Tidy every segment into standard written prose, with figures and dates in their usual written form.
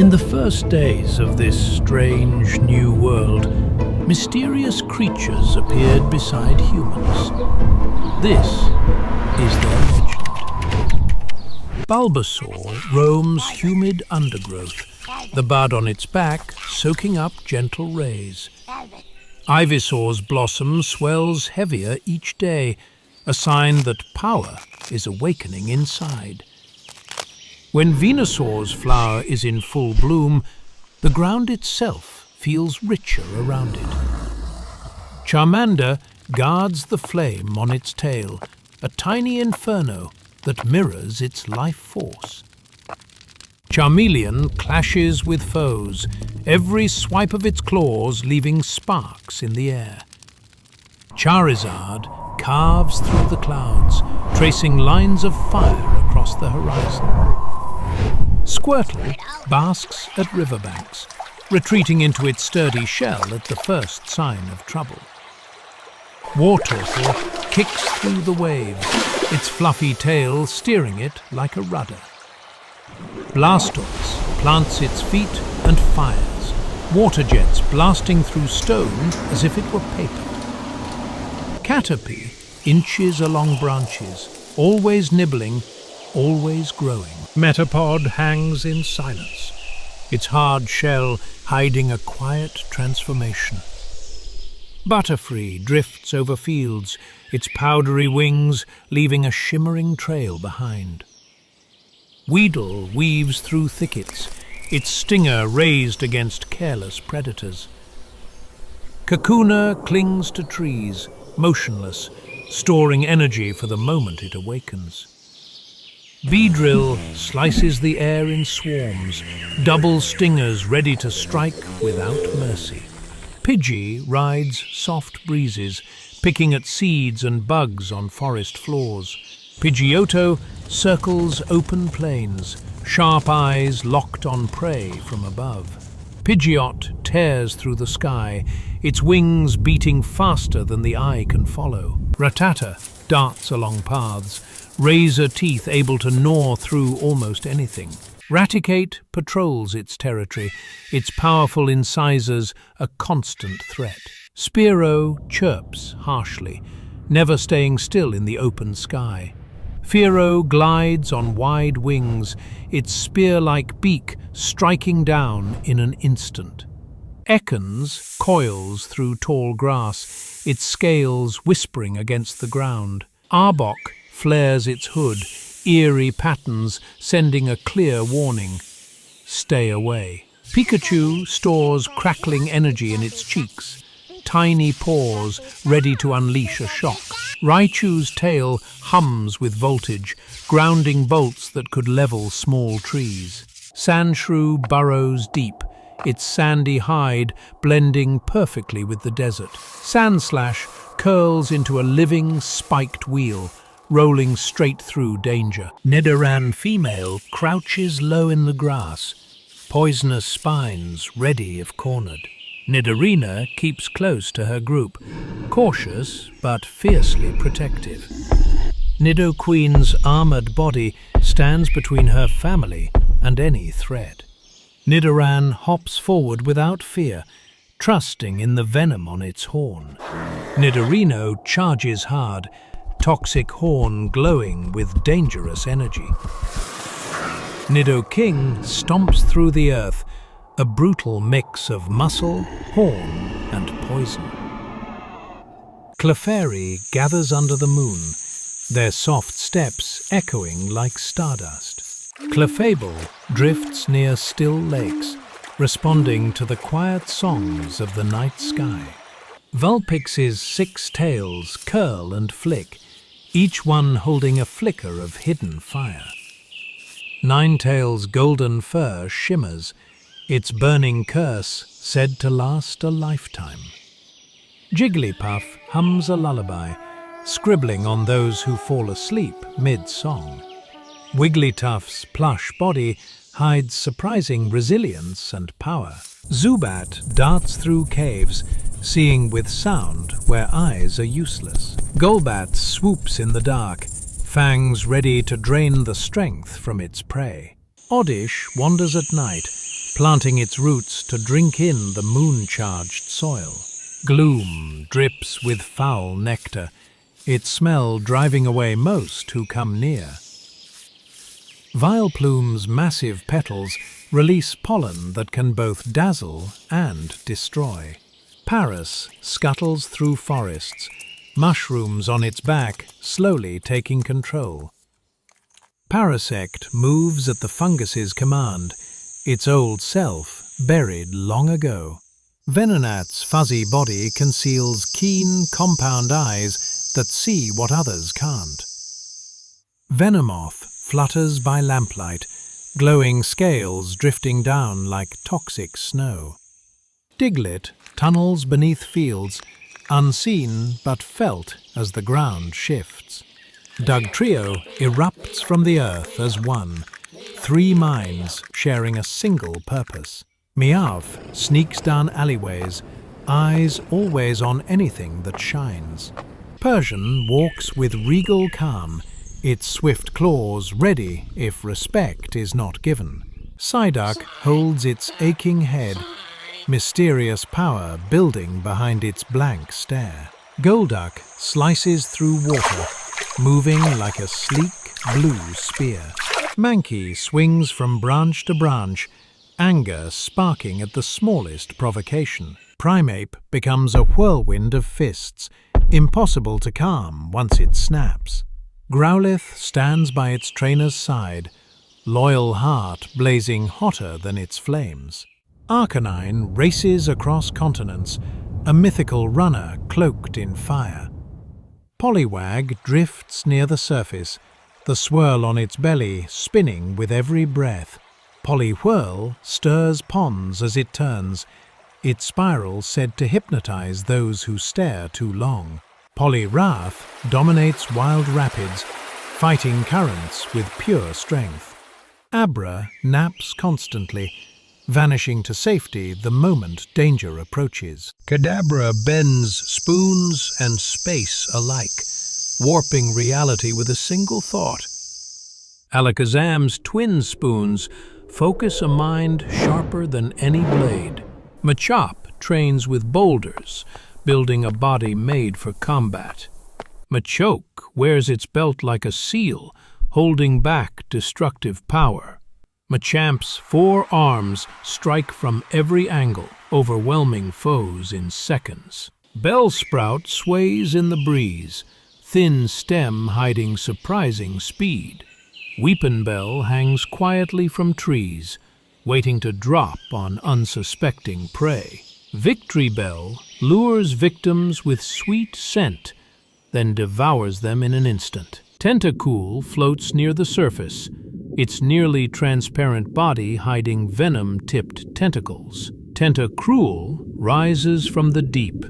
In the first days of this strange new world, mysterious creatures appeared beside humans. This is their legend. Bulbasaur roams humid undergrowth, the bud on its back soaking up gentle rays. Ivysaur's blossom swells heavier each day, a sign that power is awakening inside. When Venusaur's flower is in full bloom, the ground itself feels richer around it. Charmander guards the flame on its tail, a tiny inferno that mirrors its life force. Charmeleon clashes with foes, every swipe of its claws leaving sparks in the air. Charizard carves through the clouds, tracing lines of fire across the horizon. Squirtle basks at riverbanks, retreating into its sturdy shell at the first sign of trouble. Wartortle kicks through the waves, its fluffy tail steering it like a rudder. Blastoise plants its feet and fires, water jets blasting through stone as if it were paper. Caterpie inches along branches, always nibbling, always growing. Metapod hangs in silence, its hard shell hiding a quiet transformation. Butterfree drifts over fields, its powdery wings leaving a shimmering trail behind. Weedle weaves through thickets, its stinger raised against careless predators. Kakuna clings to trees, motionless, storing energy for the moment it awakens. Beedrill slices the air in swarms, double stingers ready to strike without mercy. Pidgey rides soft breezes, picking at seeds and bugs on forest floors. Pidgeotto circles open plains, sharp eyes locked on prey from above. Pidgeot tears through the sky, its wings beating faster than the eye can follow. Rattata darts along paths, razor teeth able to gnaw through almost anything. Raticate patrols its territory, its powerful incisors a constant threat. Spearow chirps harshly, never staying still in the open sky. Fearow glides on wide wings, its spear-like beak striking down in an instant. Ekans coils through tall grass, its scales whispering against the ground. Arbok flares its hood, eerie patterns sending a clear warning. Stay away. Pikachu stores crackling energy in its cheeks, tiny paws ready to unleash a shock. Raichu's tail hums with voltage, grounding bolts that could level small trees. Sandshrew burrows deep, its sandy hide blending perfectly with the desert. Sandslash curls into a living, spiked wheel, rolling straight through danger. Nidoran female crouches low in the grass, poisonous spines ready if cornered. Nidorina keeps close to her group, cautious but fiercely protective. Nidoqueen's armored body stands between her family and any threat. Nidoran hops forward without fear, trusting in the venom on its horn. Nidorino charges hard, toxic horn glowing with dangerous energy. Nidoking stomps through the earth, a brutal mix of muscle, horn, and poison. Clefairy gathers under the moon, their soft steps echoing like stardust. Clefable drifts near still lakes, responding to the quiet songs of the night sky. Vulpix's 6 tails curl and flick, each one holding a flicker of hidden fire. Ninetail's golden fur shimmers, its burning curse said to last a lifetime. Jigglypuff hums a lullaby, scribbling on those who fall asleep mid-song. Wigglytuff's plush body hides surprising resilience and power. Zubat darts through caves, seeing with sound where eyes are useless. Golbat swoops in the dark, fangs ready to drain the strength from its prey. Oddish wanders at night, planting its roots to drink in the moon-charged soil. Gloom drips with foul nectar, its smell driving away most who come near. Vileplume's massive petals release pollen that can both dazzle and destroy. Paris scuttles through forests, mushrooms on its back slowly taking control. Parasect moves at the fungus's command, its old self buried long ago. Venonat's fuzzy body conceals keen, compound eyes that see what others can't. Venomoth flutters by lamplight, glowing scales drifting down like toxic snow. Diglett tunnels beneath fields, unseen but felt as the ground shifts. Dugtrio erupts from the earth as one, 3 minds sharing a single purpose. Meowth sneaks down alleyways, eyes always on anything that shines. Persian walks with regal calm, its swift claws ready if respect is not given. Psyduck holds its aching head, mysterious power building behind its blank stare. Golduck slices through water, moving like a sleek blue spear. Mankey swings from branch to branch, anger sparking at the smallest provocation. Primeape becomes a whirlwind of fists, impossible to calm once it snaps. Growlithe stands by its trainer's side, loyal heart blazing hotter than its flames. Arcanine races across continents, a mythical runner cloaked in fire. Poliwag drifts near the surface, the swirl on its belly spinning with every breath. Poliwhirl stirs ponds as it turns, its spiral said to hypnotize those who stare too long. Poliwrath dominates wild rapids, fighting currents with pure strength. Abra naps constantly, vanishing to safety the moment danger approaches. Kadabra bends spoons and space alike, warping reality with a single thought. Alakazam's twin spoons focus a mind sharper than any blade. Machop trains with boulders, building a body made for combat. Machoke wears its belt like a seal, holding back destructive power. Machamp's 4 arms strike from every angle, overwhelming foes in seconds. Bellsprout sways in the breeze, thin stem hiding surprising speed. Weepinbell hangs quietly from trees, waiting to drop on unsuspecting prey. Victorybell lures victims with sweet scent, then devours them in an instant. Tentacool floats near the surface, its nearly transparent body hiding venom-tipped tentacles. Tentacruel rises from the deep,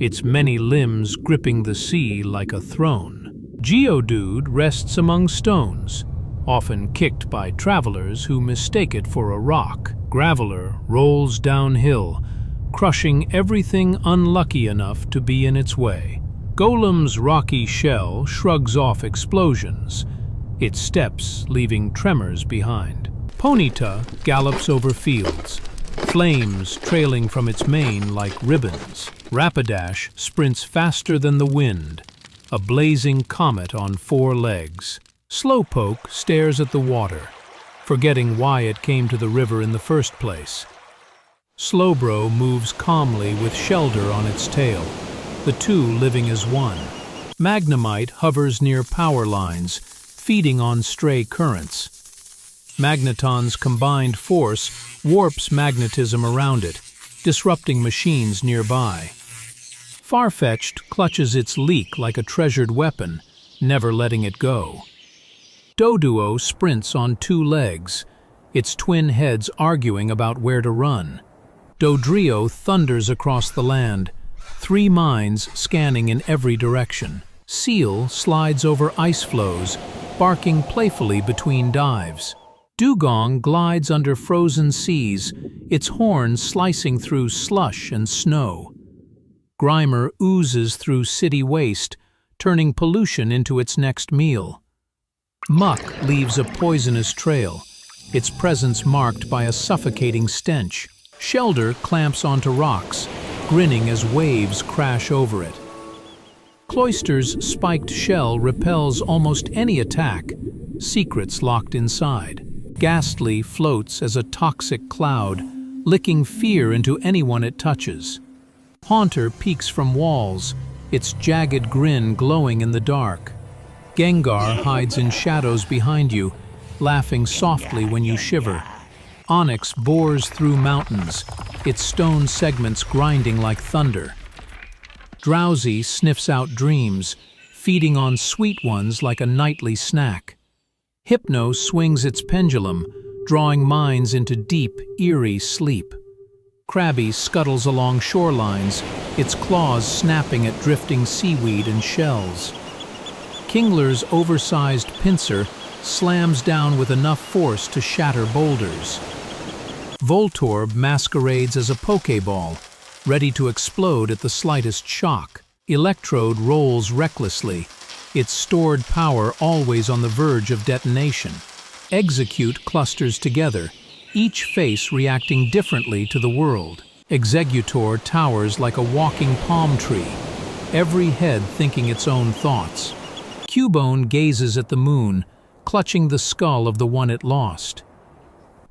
its many limbs gripping the sea like a throne. Geodude rests among stones, often kicked by travelers who mistake it for a rock. Graveler rolls downhill, crushing everything unlucky enough to be in its way. Golem's rocky shell shrugs off explosions, its steps leaving tremors behind. Ponyta gallops over fields, flames trailing from its mane like ribbons. Rapidash sprints faster than the wind, a blazing comet on 4 legs. Slowpoke stares at the water, forgetting why it came to the river in the first place. Slowbro moves calmly with Shelder on its tail, the two living as one. Magnemite hovers near power lines, feeding on stray currents. Magneton's combined force warps magnetism around it, disrupting machines nearby. Farfetch'd clutches its leek like a treasured weapon, never letting it go. Doduo sprints on 2 legs, its twin heads arguing about where to run. Dodrio thunders across the land, 3 minds scanning in every direction. Seal slides over ice floes, barking playfully between dives. Dugong glides under frozen seas, its horns slicing through slush and snow. Grimer oozes through city waste, turning pollution into its next meal. Muck leaves a poisonous trail, its presence marked by a suffocating stench. Shelder clamps onto rocks, grinning as waves crash over it. Cloister's spiked shell repels almost any attack, secrets locked inside. Ghastly floats as a toxic cloud, licking fear into anyone it touches. Haunter peeks from walls, its jagged grin glowing in the dark. Gengar hides in shadows behind you, laughing softly when you shiver. Onyx bores through mountains, its stone segments grinding like thunder. Drowsy sniffs out dreams, feeding on sweet ones like a nightly snack. Hypno swings its pendulum, drawing minds into deep, eerie sleep. Krabby scuttles along shorelines, its claws snapping at drifting seaweed and shells. Kingler's oversized pincer slams down with enough force to shatter boulders. Voltorb masquerades as a Pokeball, ready to explode at the slightest shock. Electrode rolls recklessly, its stored power always on the verge of detonation. Execute clusters together, each face reacting differently to the world. Executor towers like a walking palm tree, every head thinking its own thoughts. Cubone gazes at the moon, clutching the skull of the one it lost.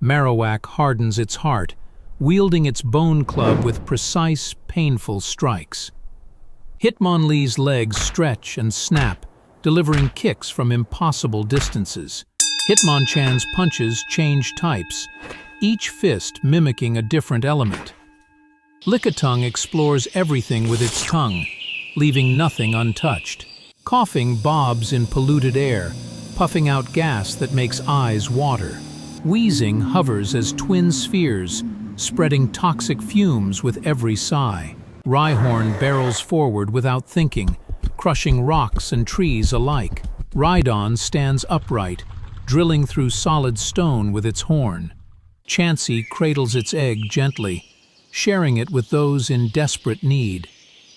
Marowak hardens its heart, wielding its bone club with precise, painful strikes. Hitmonlee's legs stretch and snap, delivering kicks from impossible distances. Hitmonchan's punches change types, each fist mimicking a different element. Lickitung explores everything with its tongue, leaving nothing untouched. Coughing bobs in polluted air, puffing out gas that makes eyes water. Wheezing hovers as twin spheres, spreading toxic fumes with every sigh. Rhyhorn barrels forward without thinking, crushing rocks and trees alike. Rhydon stands upright, drilling through solid stone with its horn. Chansey cradles its egg gently, sharing it with those in desperate need.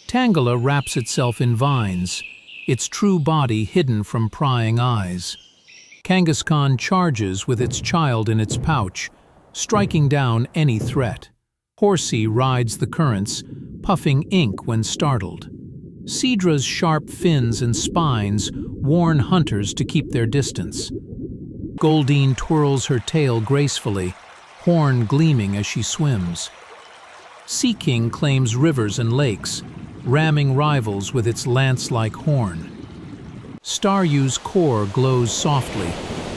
Tangela wraps itself in vines, its true body hidden from prying eyes. Kangaskhan charges with its child in its pouch, striking down any threat. Horsey rides the currents, puffing ink when startled. Seedra's sharp fins and spines warn hunters to keep their distance. Goldeen twirls her tail gracefully, horn gleaming as she swims. Seaking claims rivers and lakes, ramming rivals with its lance-like horn. Staryu's core glows softly,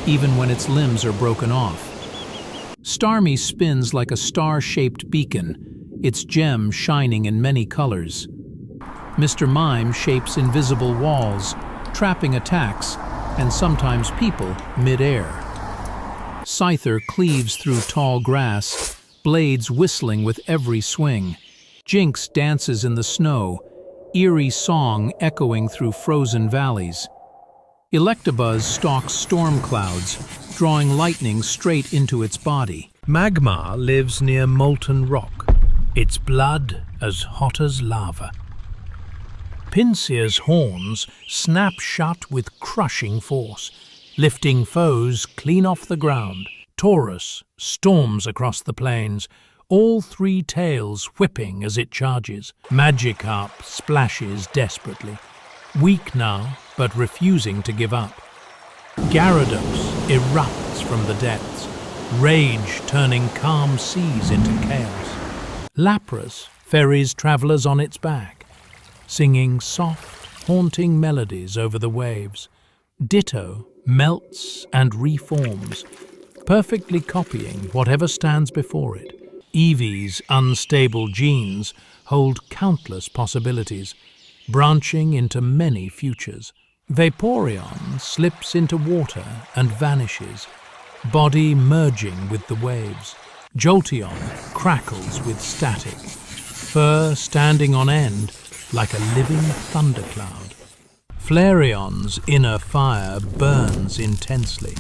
even when its limbs are broken off. Starmie spins like a star-shaped beacon, its gem shining in many colors. Mr. Mime shapes invisible walls, trapping attacks, and sometimes people mid-air. Scyther cleaves through tall grass, blades whistling with every swing. Jinx dances in the snow, eerie song echoing through frozen valleys. Electabuzz stalks storm clouds, drawing lightning straight into its body. Magmar lives near molten rock, its blood as hot as lava. Pincea's horns snap shut with crushing force, lifting foes clean off the ground. Taurus storms across the plains, all three tails whipping as it charges. Magikarp splashes desperately, weak now but refusing to give up. Gyarados erupts from the depths, rage turning calm seas into chaos. Lapras ferries travelers on its back, singing soft, haunting melodies over the waves. Ditto melts and reforms, perfectly copying whatever stands before it. Eevee's unstable genes hold countless possibilities, branching into many futures. Vaporeon slips into water and vanishes, body merging with the waves. Jolteon crackles with static, fur standing on end like a living thundercloud. Flareon's inner fire burns intensely,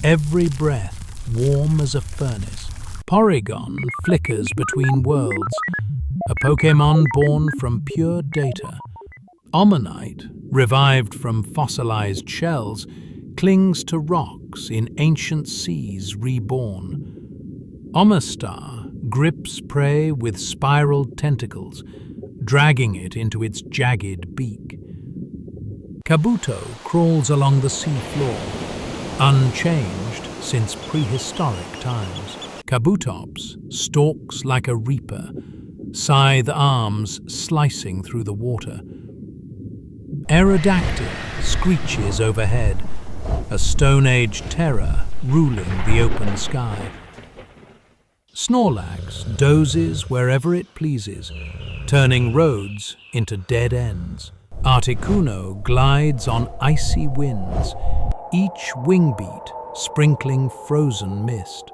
every breath warm as a furnace. Porygon flickers between worlds, a Pokémon born from pure data. Omanyte, revived from fossilized shells, clings to rock sharks in ancient seas reborn. Omastar grips prey with spiraled tentacles, dragging it into its jagged beak. Kabuto crawls along the sea floor, unchanged since prehistoric times. Kabutops stalks like a reaper, scythe arms slicing through the water. Aerodactyl screeches overhead, a Stone Age terror ruling the open sky. Snorlax dozes wherever it pleases, turning roads into dead ends. Articuno glides on icy winds, each wing beat sprinkling frozen mist.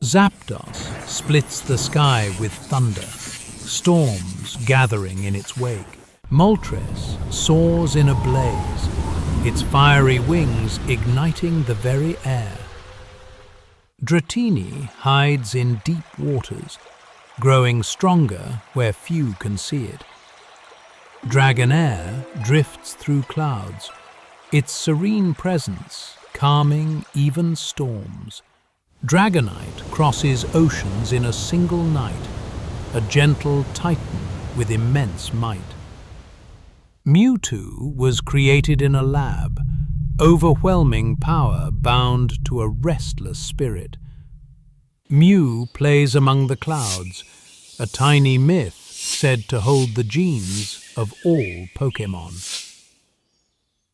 Zapdos splits the sky with thunder, storms gathering in its wake. Moltres soars in a blaze, its fiery wings igniting the very air. Dratini hides in deep waters, growing stronger where few can see it. Dragonair drifts through clouds, its serene presence calming even storms. Dragonite crosses oceans in a single night, a gentle titan with immense might. Mewtwo was created in a lab, overwhelming power bound to a restless spirit. Mew plays among the clouds, a tiny myth said to hold the genes of all Pokémon.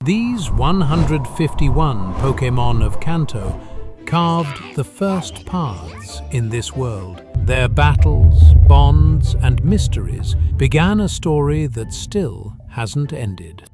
These 151 Pokémon of Kanto carved the first paths in this world. Their battles, bonds, and mysteries began a story that still hasn't ended.